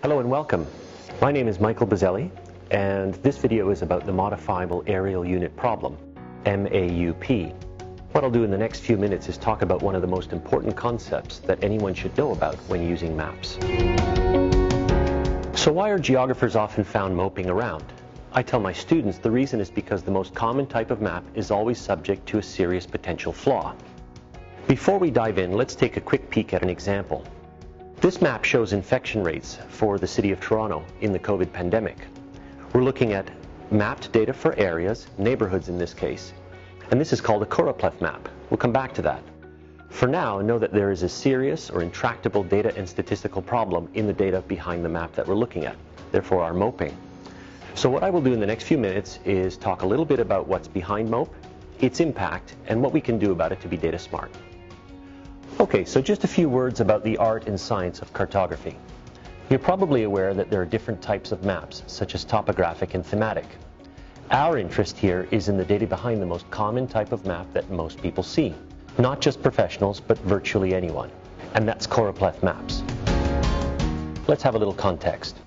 Hello and welcome. My name is Michael Bazzelli, and this video is about the Modifiable Areal Unit Problem, MAUP. What I'll do in the next few minutes is talk about one of the most important concepts that anyone should know about when using maps. So why are geographers often found moping around? I tell my students the reason is because the most common type of map is always subject to a serious potential flaw. Before we dive in, let's take a quick peek at an example. This map shows infection rates for the city of Toronto in the COVID pandemic. We're looking at mapped data for areas, neighborhoods in this case, and this is called a choropleth map. We'll come back to that. For now, know that there is a serious or intractable data and statistical problem in the data behind the map that we're looking at, therefore our moping. So what I will do in the next few minutes is talk a little bit about what's behind MAUP, its impact, and what we can do about it to be data smart. Okay, so just a few words about the art and science of cartography. You're probably aware that there are different types of maps, such as topographic and thematic. Our interest here is in the data behind the most common type of map that most people see. Not just professionals, but virtually anyone. And that's choropleth maps. Let's have a little context.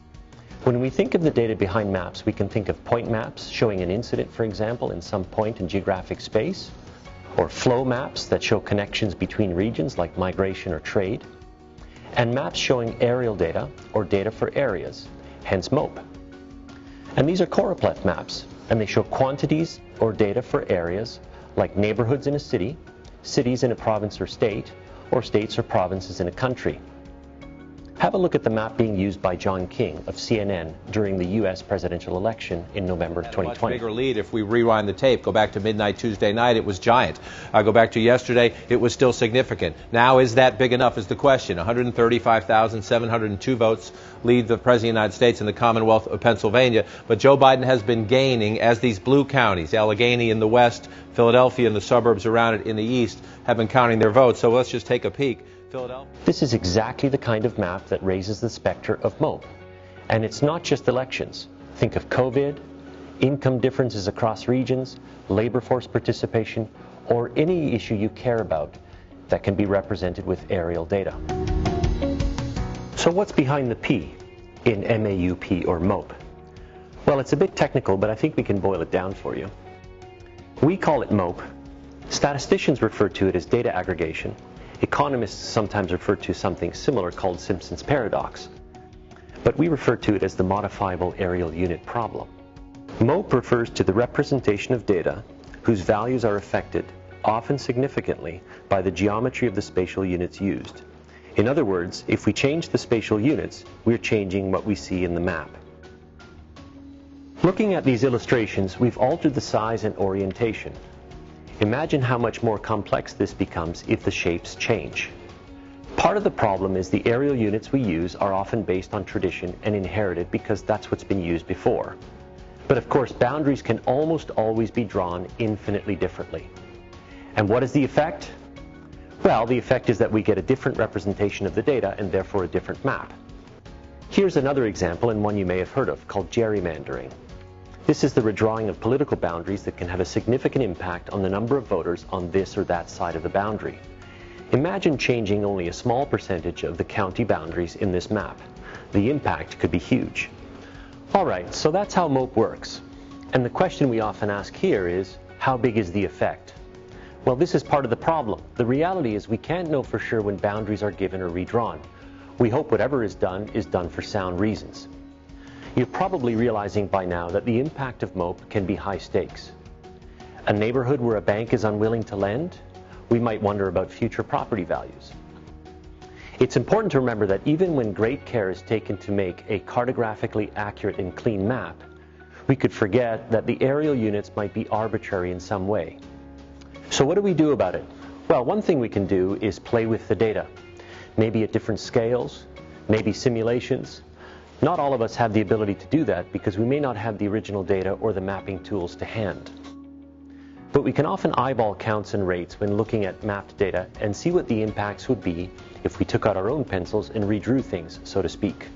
When we think of the data behind maps, we can think of point maps showing an incident, for example, in some point in geographic space, or flow maps that show connections between regions like migration or trade, and maps showing aerial data or data for areas, hence MAUP. And these are choropleth maps, and they show quantities or data for areas like neighborhoods in a city, cities in a province or state, or states or provinces in a country. Have a look at the map being used by John King of CNN during the U.S. presidential election in November 2020. A much bigger lead if we rewind the tape. Go back to midnight Tuesday night, it was giant. Go back to yesterday, it was still significant. Now, is that big enough is the question. 135,702 votes lead the President of the United States in the Commonwealth of Pennsylvania. But Joe Biden has been gaining as these blue counties, Allegheny in the west, Philadelphia and the suburbs around it in the east, have been counting their votes. So let's just take a peek. Philadelphia. This is exactly the kind of map that raises the specter of MAUP. And it's not just elections. Think of COVID, income differences across regions, labor force participation, or any issue you care about that can be represented with aerial data. So what's behind the P in MAUP or MAUP? Well, it's a bit technical, but I think we can boil it down for you. We call it MAUP. Statisticians refer to it as data aggregation. Economists sometimes refer to something similar called Simpson's paradox, but we refer to it as the Modifiable Areal Unit Problem. MAUP refers to the representation of data whose values are affected, often significantly, by the geometry of the spatial units used. In other words, if we change the spatial units, we're changing what we see in the map. Looking at these illustrations, we've altered the size and orientation. Imagine how much more complex this becomes if the shapes change. Part of the problem is the aerial units we use are often based on tradition and inherited because that's what's been used before. But of course, boundaries can almost always be drawn infinitely differently. And what is the effect? Well, the effect is that we get a different representation of the data and therefore a different map. Here's another example, and one you may have heard of, called gerrymandering. This is the redrawing of political boundaries that can have a significant impact on the number of voters on this or that side of the boundary. Imagine changing only a small percentage of the county boundaries in this map. The impact could be huge. Alright, so that's how MAUP works. And the question we often ask here is, how big is the effect? Well, this is part of the problem. The reality is we can't know for sure when boundaries are given or redrawn. We hope whatever is done for sound reasons. You're probably realizing by now that the impact of MAUP can be high stakes. A neighborhood where a bank is unwilling to lend? We might wonder about future property values. It's important to remember that even when great care is taken to make a cartographically accurate and clean map, we could forget that the aerial units might be arbitrary in some way. So what do we do about it? Well, one thing we can do is play with the data. Maybe at different scales, maybe simulations. Not all of us have the ability to do that because we may not have the original data or the mapping tools to hand. But we can often eyeball counts and rates when looking at mapped data and see what the impacts would be if we took out our own pencils and redrew things, so to speak.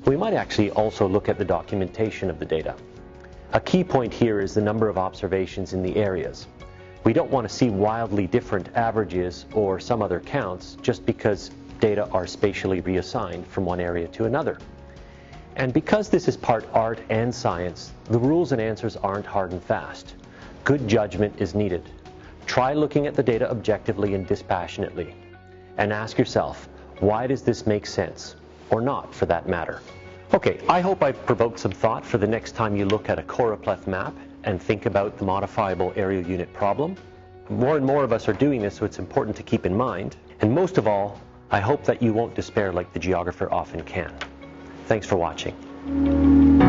We might actually also look at the documentation of the data. A key point here is the number of observations in the areas. We don't want to see wildly different averages or some other counts just because data are spatially reassigned from one area to another. And because this is part art and science, the rules and answers aren't hard and fast. Good judgment is needed. Try looking at the data objectively and dispassionately. And ask yourself, why does this make sense? Or not, for that matter. Okay, I hope I've provoked some thought for the next time you look at a choropleth map and think about the modifiable aerial unit problem. More and more of us are doing this, so it's important to keep in mind. And most of all, I hope that you won't despair like the geographer often can. Thanks for watching.